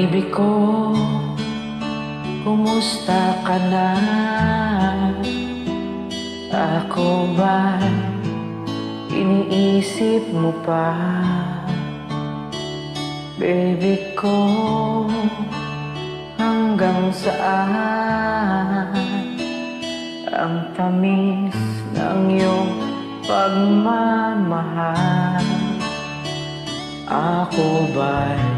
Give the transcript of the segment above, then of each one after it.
Baby ko, kumusta ka na? Ako ba iniisip mo pa? Baby ko, hanggang saan ang tamis ng iyong pagmamahal? Ako ba'y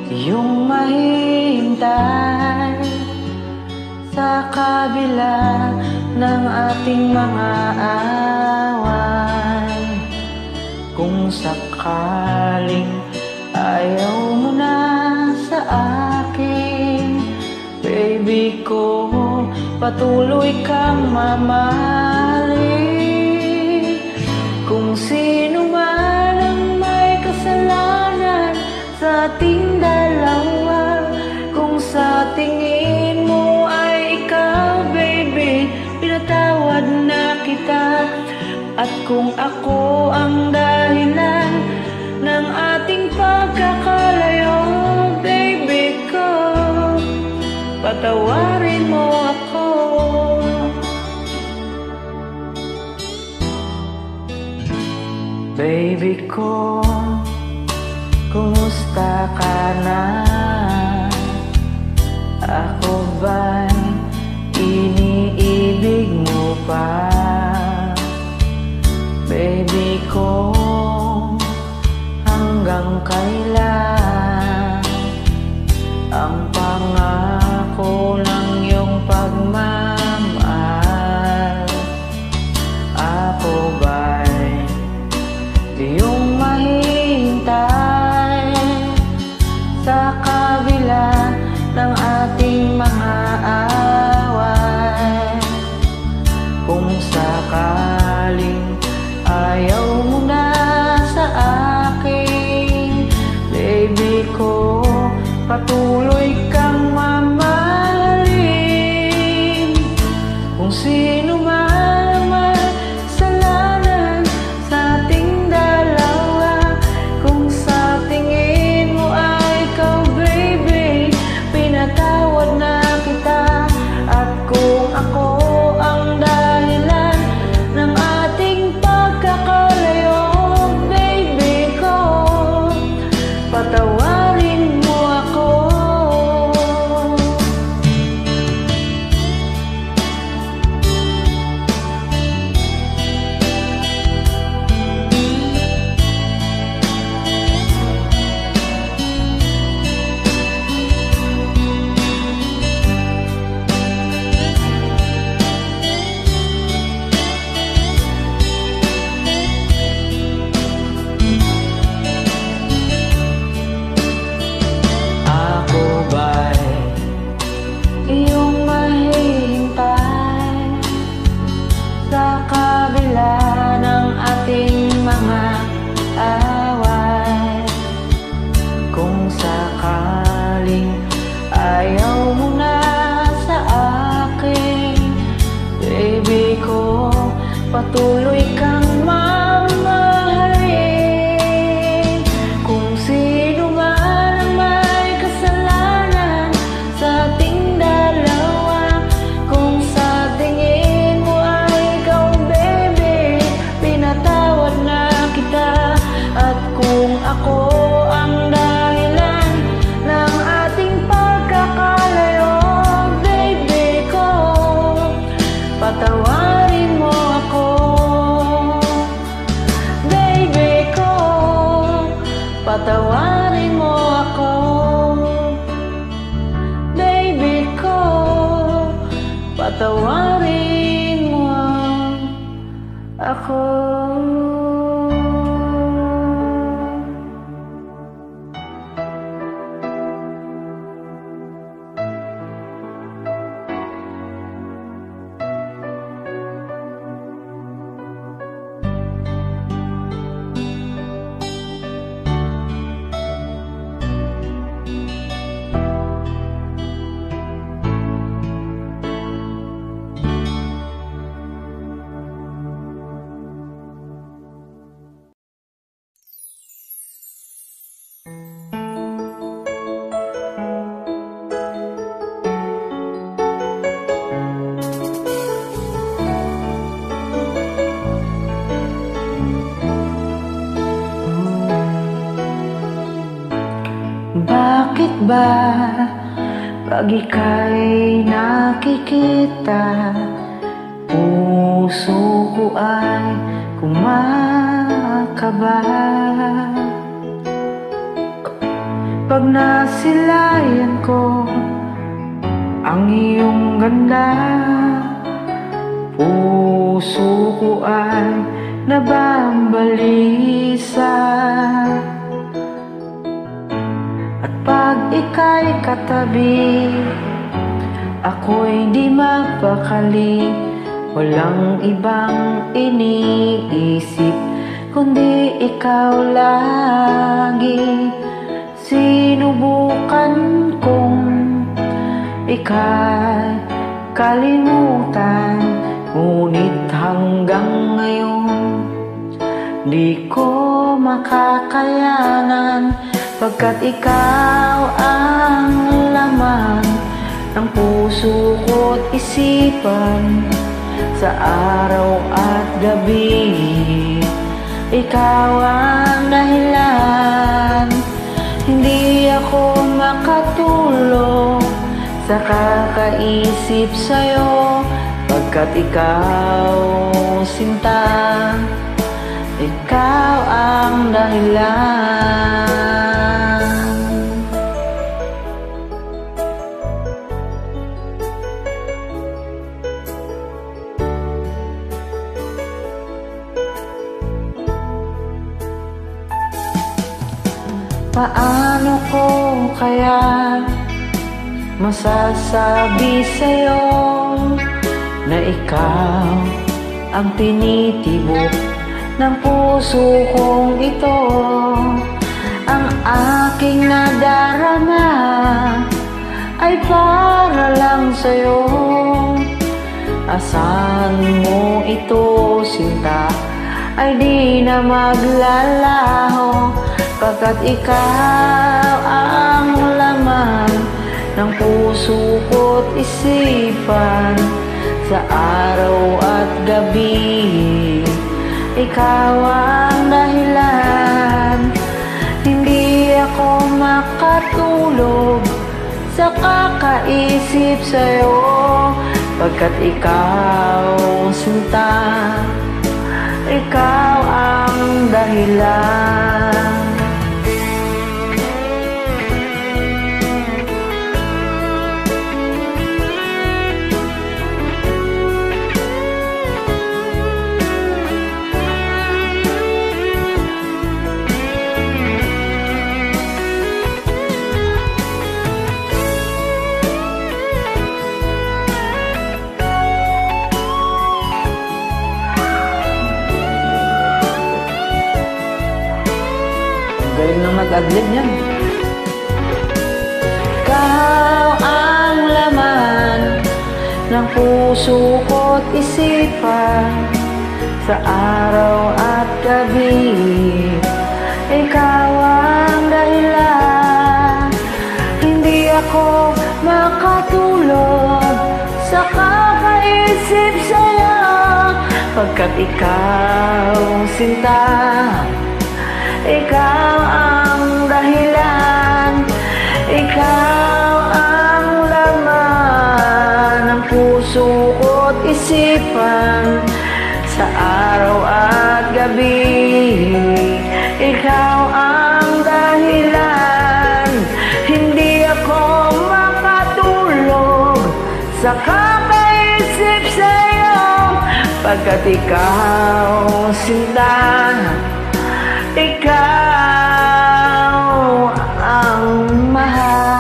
iyong mahihintay sa kabila ng ating mga away? Kung sakaling ayaw mo na sa akin, baby ko, patuloy kang mamahalin. Kung sino man ang may kasalanan sa ating dalawa, kung sa tingin mo ay ikaw, baby, pinatawad na kita. At kung ako ang dahilan ng ating pagkakalayo, baby ko, patawarin mo ako. Baby ko, kumusta ka na? Ako ba'y iniibig mo pa? Baby ko, hanggang kailan ang pangako ng iyong pagmamahal? Ako ba'y iyong mahihintay sa kabila ng ating mga away? Kung sakaling ayaw mo na sa akin, baby ko, patuloy kang mamahalin. Kung sino man may kasalanan sa ating dalawa, kung sa tingin mo ay ikaw, baby, pinatawad na kita. At kung ako ang dahilan ng ating pagkakalayo, baby ko, patawarin mo ako. Iyong mahihintay sa kabila ng ating mga away. Kung sakaling ayaw mo na sa akin, baby ko, patuloy kang mamahalin. Kung sino man ang may kasalanan sa ating dalawa, kung sa tingin mo ay ikaw, baby, pinatawad na kita. At kung ako ang dahilan ng ating pagkakalayo, baby ko, patawarin mo ako. Baby ko, patawarin mo ako. Baby ko, patawarin mo ako. ba pag ika'y nakikita? Puso ko ay kumakaba pag nasilayan ko ang iyong ganda. Puso ko ay nabambalisa at pag ika'y katabi, ako'y di mapakali. Walang ibang iniisip kundi ikaw lagi. Sinubukan kong ika'y kalimutan, ngunit hanggang ngayon di ko makakayanan, pagkat ikaw ang laman ng puso ko't isipan. Sa araw at gabi, ikaw ang dahilan. Hindi ako makatulog sa kakaisip sa'yo, pagkat ikaw, sinta, ikaw ang dahilan. Paano ko kaya masasabi sa'yo na ikaw ang tinitibok ng puso kong ito? Ang aking nadarama ay para lang sa'yo. Asahan mo ito, sinta, ay di na maglalaho, pagkat ikaw ang laman ng puso ko't isipan. Sa araw at gabi, ikaw ang dahilan. Hindi ako makatulog sa kakaisip sa'yo, pagkat ikaw, sinta, ikaw ang dahilan. Galing na mag-adlib yan. Ikaw ang laman ng puso ko't isipan. Sa araw at gabi, ikaw ang dahilan. Hindi ako makatulog sa kakaisip sa'yo, pagkat ikaw, sinta, ikaw ang dahilan. Ikaw ang laman ng puso ko't isipan. Sa araw at gabi, ikaw ang dahilan. Hindi ako makatulog sa kakaisip sa'yo, pagkat ikaw, sinta, ikaw ang mahal.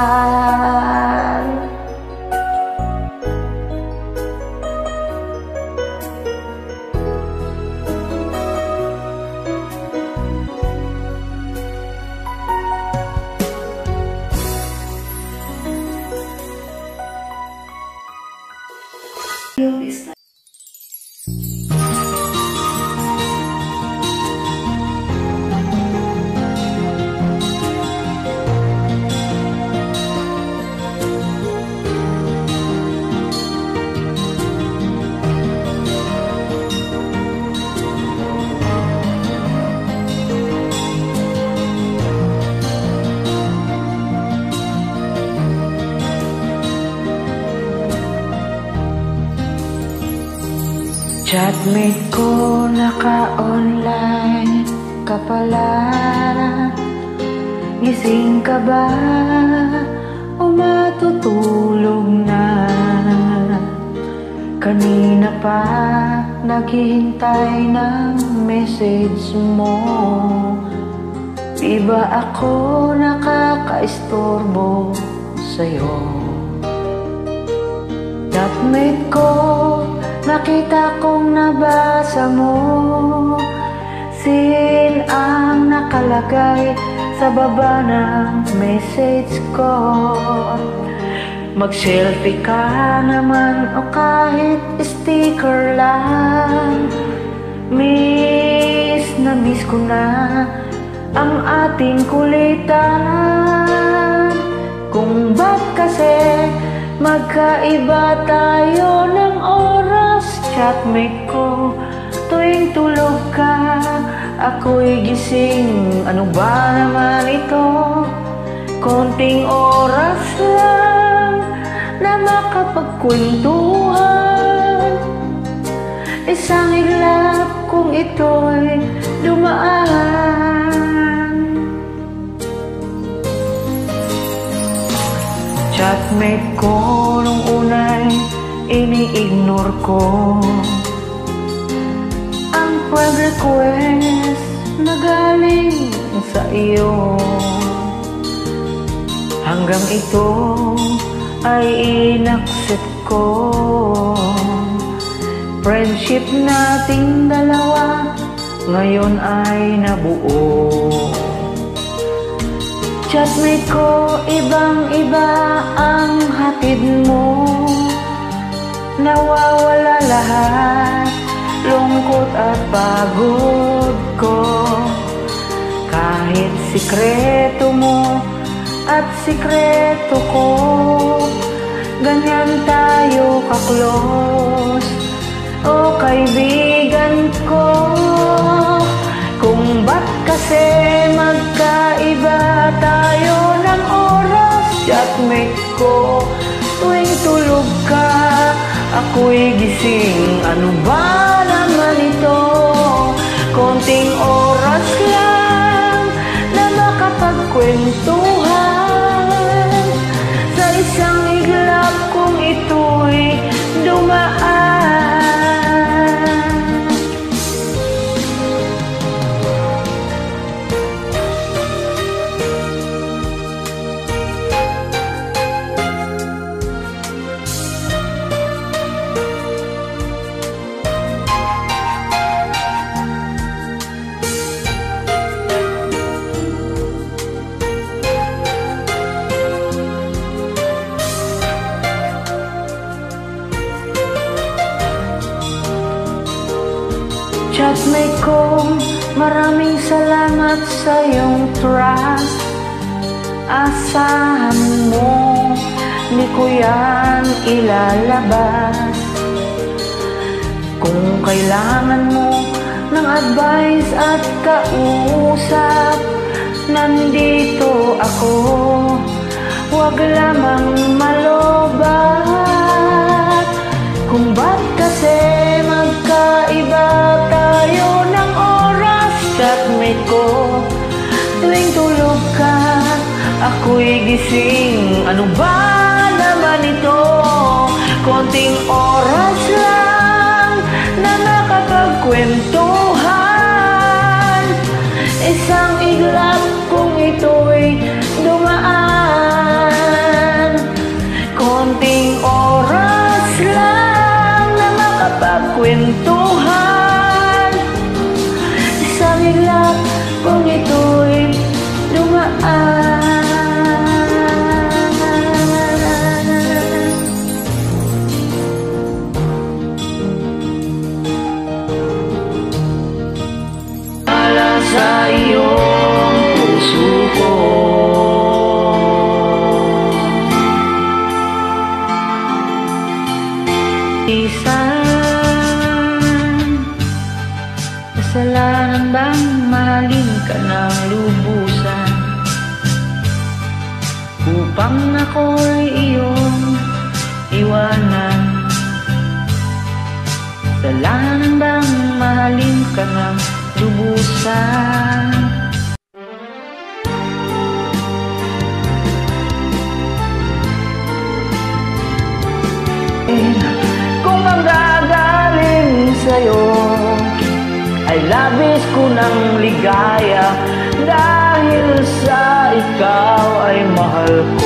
Chatmate ko naka-online ka pala. Gising ka ba o matutulog na? Kanina pa naghihintay ng message mo. Di ba ako nakaka-istorbo sa'yo? Chatmate ko, nakita kong nabasa mo. Sin ang nakalagay sa baba ng message ko. Mag-selfie ka naman o kahit sticker lang. Miss na miss ko na ang ating kulitan. Kung ba't kasi magkaiba tayo ng oras. Chatmate ko, tuwing tulog ka, ako'y gising. Ano ba naman ito? Konting oras lang na makapagkwentuhan. Isang iglap kung ito'y dumaan. Chatmate ko nung unay ini-ignore ko ang friend request na galing sa iyo. Hanggang ito ay inaccept ko. Friendship nating dalawa ngayon ay nabuo. Chatmate ko, ibang-iba ang hatid mo. Nawawala lahat, lungkot at pagod ko. Kahit sikreto mo at sikreto ko, ganyan tayo ka-close, o kaibigan ko. Kung ba't kasi magkaiba tayo ng oras. Chatmate ko, tuwing tulog ka, ako'y gising. Ano ba naman ito? Konting oras lang na makapagkwentuhan. Sa isang iglap kung ito'y dumaan. Chatmate ko, maraming salamat sa iyong trust. Asahan mo, di ko yan ilalabas. Kung kailangan mo ng advice at kausap, nandito ako. Huwag lamang malobat. Kung ba't kasi magkaiba tayo ng oras. Chatmate ko, tuwing tulog ka, ako'y gising. Ano ba naman ito? Konting oras lang na nakapagkwentuhan. Isang iglap kung ito'y dumaan. Konting oras lang na makapagkwentuhan. Isang iglap kung ito'y dumaan. Sa iyong puso ko, kasalanan bang mahalin ka ng lubusan upang ako'y iyong iwanan? Kasalanan malalim ka ng lubusan. Kung ang gagaling sa'yo ay labis ko ng ligaya, dahil sa ikaw ay mahal ko.